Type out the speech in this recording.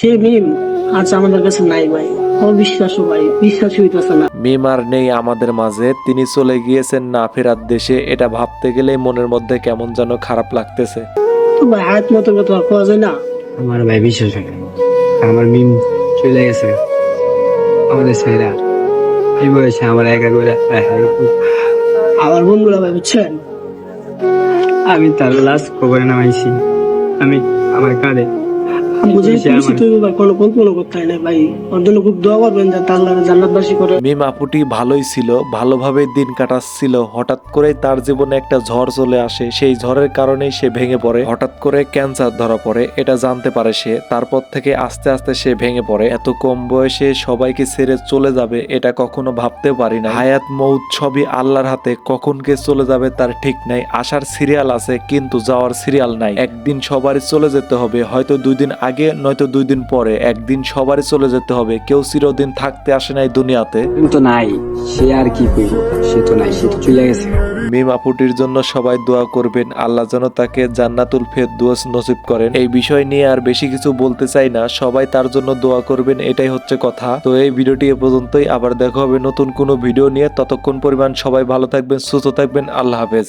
সে মিম আজ আমাদের কাছে নাই ভাই, অবিশ্বাস্য ভাই, বিশ্বাসই হইতেছে না। মিম আর নেই আমাদের মাঝে, তিনি চলে গিয়েছেন না ফেরার দেশে। এটা ভাবতে গেলেই মনের মধ্যে কেমন যেন খারাপ লাগতেছে। তো ভাই হায়াত মতো কথা আর কোয়া যায় না। আমার ভাই বিশ্বাস হয় না। আমার মিম চলে গেছে আমাদের ছেলেরা, এই বয়সে আমার একা করে আমার বন্ধুরা ভাই বুঝছেন, আমি তার লাশ কবরে নামাইছি। আমি আমার কাঁধে বুঝে সে খুশি আমার তুই ভাই কোনো কল্পনা করতে হয় না ভাই। ওর জন্য খুব দোয়া করবেন যে তার আল্লাহ জান্নাতবাসী করে। মিম আপুটি ভালোই ছিল, ভালোভাবে দিন কাটাচ্ছিল। হঠাৎ করেই তার জীবনে একটা ঝড় চলে আসে। সেই ঝড়ের কারণেই সে ভেঙে পড়ে। হঠাৎ করে ক্যান্সার ধরা পড়ে, এটা জানতে পারে সে। তারপর থেকে আস্তে আস্তে সে ভেঙে পড়ে। এত কম বয়সে সবাইকে ছেড়ে চলে যাবে এটা কখনো ভাবতেও পারি না। হায়াত মৌত সবই আল্লাহর হাতে, কখন কে চলে যাবে তার ঠিক নাই। আসার সিরিয়াল আছে কিন্তু যাওয়ার সিরিয়াল নাই। একদিন সবারই চলে যেতে হবে, হয়তো 2 দিন আগে নয়তো 2 দিন পরে। একদিন সবারই চলে যেতে হবে, কেউ চিরদিন থাকতে আসে নাই দুনিয়াতে। তো নাই, সে আর কি কইব, সে তো নাই, সে তো চলে গেছে। মিম আপুটির জন্য সবাই দোয়া করবেন, আল্লাহ যেন তাকে জান্নাতুল ফেরদৌস নসিব করেন। এই বিষয় নিয়ে আর বেশি কিছু বলতে চাই না, সবাই তার জন্য দোয়া করবেন, এটাই হচ্ছে কথা। তো এই ভিডিওটি এ পর্যন্তই, আবার দেখা হবে নতুন কোনো ভিডিও নিয়ে। ততক্ষণ পরিমাণ সবাই ভালো থাকবেন, সুস্থ থাকবেন, আল্লাহ হাফেজ।